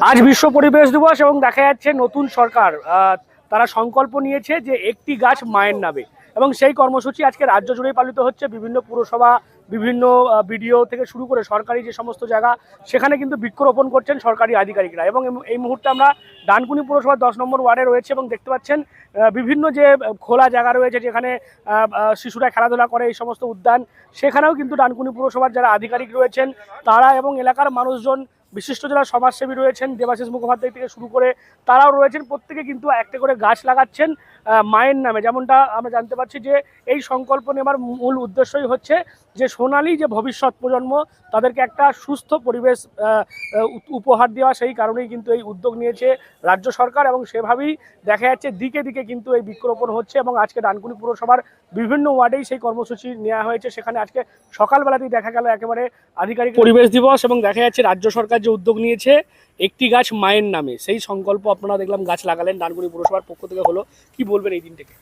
আজ বিশ্ব পরিবেশ দিবস এবং দেখা যাচ্ছে নতুন সরকার তারা সংকল্প নিয়েছে যে একটি গাছ মায়ের নামে, এবং সেই কর্মসূচি আজকে রাজ্য জুড়েই পালিত হচ্ছে। বিভিন্ন পুরসভা, বিভিন্ন বিডিও থেকে শুরু করে সরকারি যে সমস্ত জায়গা, সেখানে কিন্তু বৃক্ষরোপণ করছেন সরকারি আধিকারিকরা। এবং এই মুহূর্তে আমরা ডানকুনি পুরসভার 10 নম্বর ওয়ার্ডে রয়েছে এবং দেখতে পাচ্ছেন বিভিন্ন যে খোলা জায়গা রয়েছে যেখানে শিশুরা খেলাধুলা করে, এই সমস্ত উদ্যান, সেখানেও কিন্তু ডানকুনি পুরসভার যারা আধিকারিক রয়েছেন তারা এবং এলাকার মানুষজন, বিশিষ্ট যারা সমাজসেবী রয়েছেন দেবাশিস মুখোপাধ্যায় থেকে শুরু করে তারাও রয়েছেন, প্রত্যেকে কিন্তু একটা করে গাছ লাগাচ্ছেন মায়ের নামে। যেমনটা আমরা জানতে পারছি যে এই সংকল্প নেওয়ার মূল উদ্দেশ্যই হচ্ছে যে সোনালী যে ভবিষ্যৎ প্রজন্ম তাদেরকে একটা সুস্থ পরিবেশ উপহার দেওয়া। সেই কারণেই কিন্তু এই উদ্যোগ নিয়েছে রাজ্য সরকার এবং সেভাবেই দেখা যাচ্ছে দিকে দিকে কিন্তু এই বৃক্ষরোপণ হচ্ছে। এবং আজকে ডানকুনি পুরসভার বিভিন্ন ওয়ার্ডেই সেই কর্মসূচি নেওয়া হয়েছে। সেখানে আজকে সকালবেলাতেই দেখা গেল একেবারে আধিকারিক পরিবেশ দিবস, এবং দেখা যাচ্ছে রাজ্য সরকার যে উদ্যোগ নিয়েছে একটি গাছ মায়ের নামে, সেই সংকল্প আপনারা দেখলাম গাছ লাগালেন ডানকুনি পুরসভার পক্ষ থেকে হলো। কি বলবেন এই দিনটাকে?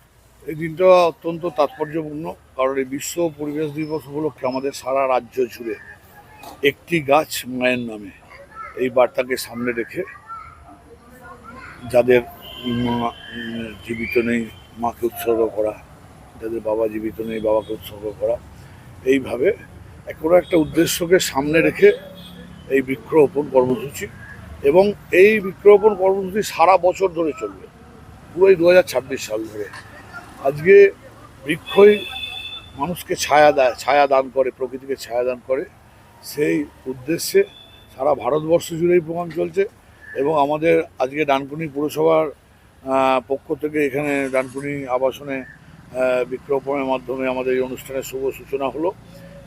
এই দিনটা অত্যন্ত তাৎপর্যপূর্ণ, কারণ এই বিশ্ব পরিবেশ দিবস উপলক্ষে আমাদের সারা রাজ্য জুড়ে একটি গাছ মায়ের নামে এই বার্তাকে সামনে রেখে যাদের জীবিত নেই মাকে উৎসর্গ করা, যাদের বাবা জীবিত নেই বাবাকে উৎসর্গ করা, এইভাবে কোনো একটা উদ্দেশ্যকে সামনে রেখে এই বৃক্ষরোপণ কর্মসূচি। এবং এই বৃক্ষরোপণ কর্মসূচি সারা বছর ধরে চলবে, পুরোই 2026 সাল ধরে। আজকে বৃক্ষই মানুষকে ছায়া দেয়, ছায়া দান করে, প্রকৃতিকে ছায়া দান করে। সেই উদ্দেশ্যে সারা ভারতবর্ষ জুড়েই প্রোগ্রাম চলছে। এবং আমাদের আজকে ডানকুনি পুরসভার পক্ষ থেকে এখানে ডানকুনি আবাসনে বৃক্ষরোপণের মাধ্যমে আমাদের এই অনুষ্ঠানের শুভ সূচনা হলো।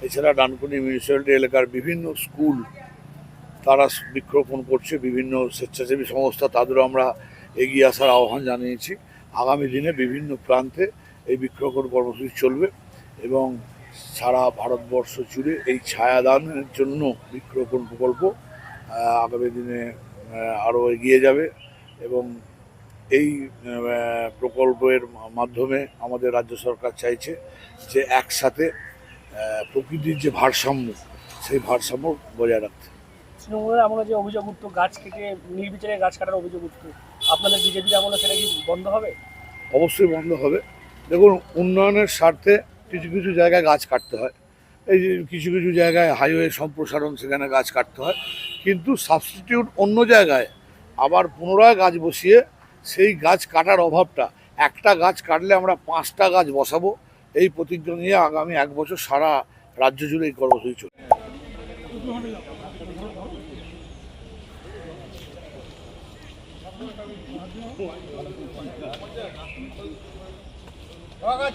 এছাড়া ডানকুনি মিউনিসিপ্যালিটি এলাকার বিভিন্ন স্কুল তারা বৃক্ষরোপণ করছে, বিভিন্ন স্বেচ্ছাসেবী সংস্থা তাদেরও আমরা এগিয়ে আসার আহ্বান জানিয়েছি। আগামী দিনে বিভিন্ন প্রান্তে এই বৃক্ষরোপণ কর্মসূচি চলবে এবং সারা ভারতবর্ষ জুড়ে এই ছায়াদানের জন্য বৃক্ষরোপণ প্রকল্প আগামী দিনে আরও এগিয়ে যাবে। এবং এই প্রকল্পের মাধ্যমে আমাদের রাজ্য সরকার চাইছে যে একসাথে প্রকৃতির যে ভারসাম্য, সেই ভারসাম্য বজায় রাখতে। তৃণমূলের আমরা যে অভিযোগ উঠতো গাছ কেটে নির্বিচারে গাছ কাটার অভিযোগ উঠতো, আপনাদের বিজেপির আমলে সেটা কি বন্ধ হবে? অবশ্যই বন্ধ হবে। দেখুন, উন্নয়নের স্বার্থে কিছু কিছু জায়গায় গাছ কাটতে হয়, এই যে কিছু কিছু জায়গায় হাইওয়ে সম্প্রসারণ, সেখানে গাছ কাটতে হয়, কিন্তু সাবস্টিটিউট অন্য জায়গায় আবার পুনরায় গাছ বসিয়ে সেই গাছ কাটার অভাবটা, একটা গাছ কাটলে আমরা 5টা গাছ বসাবো, এই প্রতিজ্ঞা নিয়ে আগামী 1 বছর সারা রাজ্য জুড়ে এই কর্মসূচি চলবে।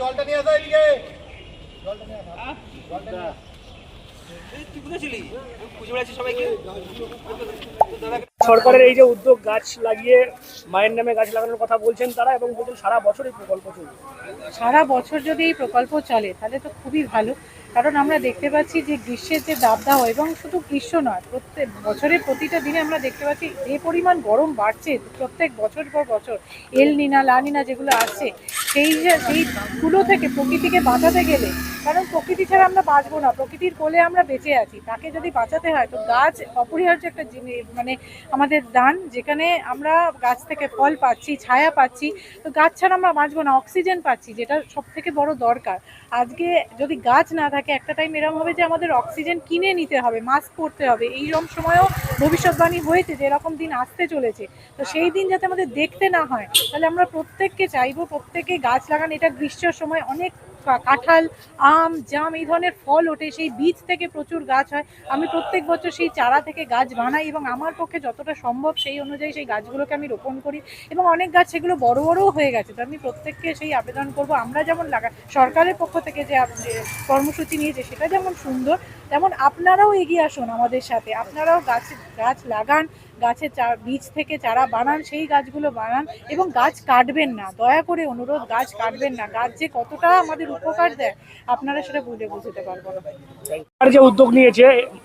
জলটা নিয়ে আসা, এদিকে সরকারের এই যে উদ্যোগ গাছ লাগিয়ে মায়ের নামে গাছ লাগানোর কথা বলছেন তারা, এবং বলছেন সারা বছর এই প্রকল্প চলবে। সারা বছর যদি এই প্রকল্প চলে তাহলে তো খুবই ভালো, কারণ আমরা দেখতে পাচ্ছি যে গ্রীষ্মের যে দাবদাহ, এবং শুধু গ্রীষ্ম নয়, প্রত্যেক বছরের প্রতিটা দিনে আমরা দেখতে পাচ্ছি যে পরিমাণ গরম বাড়ছে প্রত্যেক বছর পর বছর, এল নিনা লা নিনা যেগুলো আসছে, সেইগুলো থেকে প্রকৃতিকে বাঁচাতে গেলে, কারণ প্রকৃতি ছাড়া আমরা বাঁচবো না, প্রকৃতির কোলে আমরা বেঁচে আছি, তাকে যদি বাঁচাতে হয় তো গাছ অপরিহার্য একটা জিনিস, মানে আমাদের দান, যেখানে আমরা গাছ থেকে ফল পাচ্ছি, ছায়া পাচ্ছি, তো গাছ ছাড়া আমরা বাঁচবো না, অক্সিজেন পাচ্ছি, যেটা সব থেকে বড় দরকার। আজকে যদি গাছ না থাকে, একটা টাইম এরকম হবে যে আমাদের অক্সিজেন কিনে নিতে হবে, মাস্ক পরতে হবে। এইরকম সময়ও ভবিষ্যৎবাণী হয়েছে যে এরকম দিন আসতে চলেছে, তো সেই দিন যাতে আমাদের দেখতে না হয়, তাহলে আমরা প্রত্যেককে চাইবো প্রত্যেকে গাছ লাগান। এটা গ্রীষ্মের সময় অনেক কাঁঠাল, আম, জাম এই ধরনের ফল ওঠে, সেই বীজ থেকে প্রচুর গাছ হয়। আমি প্রত্যেক বছর সেই চারা থেকে গাছ বানাই এবং আমার পক্ষে যতটা সম্ভব সেই অনুযায়ী সেই গাছগুলোকে আমি রোপণ করি, এবং অনেক গাছ সেগুলো বড় বড়ও হয়ে গেছে। তো আমি প্রত্যেককে সেই আবেদন করব, আমরা যেমন সরকারের পক্ষ থেকে যে কর্মসূচি নিয়েছে সেটা যেমন সুন্দর, তেমন আপনারাও এগিয়ে আসুন আমাদের সাথে, আপনারাও গাছ লাগান, গাছের বীজ থেকে চারা বানান, সেই গাছগুলো বানান, এবং গাছ কাটবেন না, দয়া করে অনুরোধ, গাছ কাটবেন না। গাছ যে কতটা আমাদের উপকার দেয় আপনারা সেটা বুঝতে পারবো না। যে উদ্যোগ নিয়েছে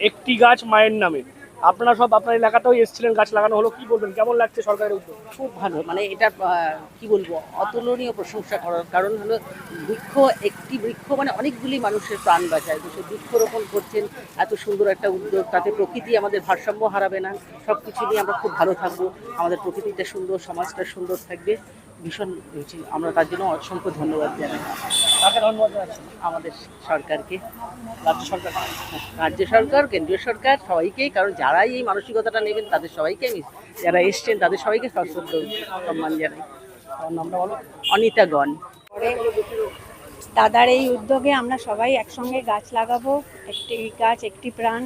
একটি গাছ মায়ের নামে, আপনারা সব আপনার এলাকাতেও এসেছিলেন, গাছ লাগানো হলো, কি বলবেন কেমন লাগছে সরকারের উদ্যোগ? খুব ভালো, মানে এটা কি বলবো, অতুলনীয় প্রশংসা করার কারণ হলো একটি বৃক্ষ মানে অনেকগুলি মানুষের প্রাণ বাঁচায়। তো সেই বৃক্ষরোপণ করছেন, এত সুন্দর একটা উদ্যোগ, তাতে প্রকৃতি আমাদের ভারসাম্য হারাবে না, সব কিছু নিয়ে আমরা খুব ভালো থাকবো, আমাদের প্রকৃতিটা সুন্দর, সমাজটা সুন্দর থাকবে। ভীষণ হয়েছে, আমরা তার জন্য অসংখ্য ধন্যবাদ জানাই কাকে ধন্যবাদ জানাচ্ছি? আমাদের সরকারকে, রাজ্য সরকার। রাজ্য সরকার, কেন্দ্রীয় সরকার, সবাইকেই। কারণ যারাই এই মানসিকতাটা নেবেন তাদের সবাইকে আমি, যারা এসছেন তাদের সবাইকে সশ্রদ্ধ সম্মান জানাই। আমার নামটা বলো। অনিতাগণ। দাদার এই উদ্যোগে আমরা সবাই একসঙ্গে গাছ লাগাবো, একটি গাছ একটি প্রাণ।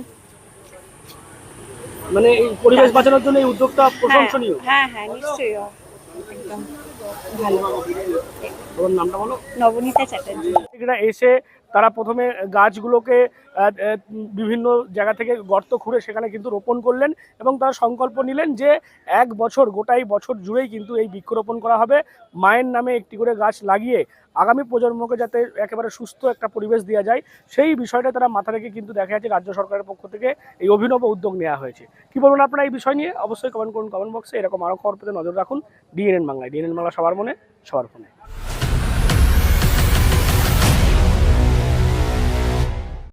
মানে এই পরিবেশ বাঁচানোর জন্য এই উদ্যোগটা প্রশংসনীয়। হ্যাঁ হ্যাঁ, নিশ্চয়ই, একদম ভালো। ওর নামটা বলো। নবনীতা চ্যাটার্জি। এরা এসে তারা প্রথমে গাছগুলোকে বিভিন্ন জায়গা থেকে গর্ত খুঁড়ে সেখানে কিন্তু রোপণ করলেন এবং তারা সংকল্প নিলেন যে এক বছর, গোটাই বছর জুড়েই কিন্তু এই বৃক্ষরোপণ করা হবে, মায়ের নামে একটি করে গাছ লাগিয়ে আগামী প্রজন্মকে যাতে একেবারে সুস্থ একটা পরিবেশ দেওয়া যায় সেই বিষয়টা তারা মাথা রেখে কিন্তু দেখা যাচ্ছে রাজ্য সরকারের পক্ষ থেকে এই অভিনব উদ্যোগ নেওয়া হয়েছে। কি বলবেন আপনারা এই বিষয় নিয়ে? অবশ্যই কমেন্ট করুন কমেন্ট বক্সে। এরকম আরও খবর পেতে নজর রাখুন ডিএনএন বাংলায়। ডিএনএন বাংলা সবার মনে, সবার ফোনে।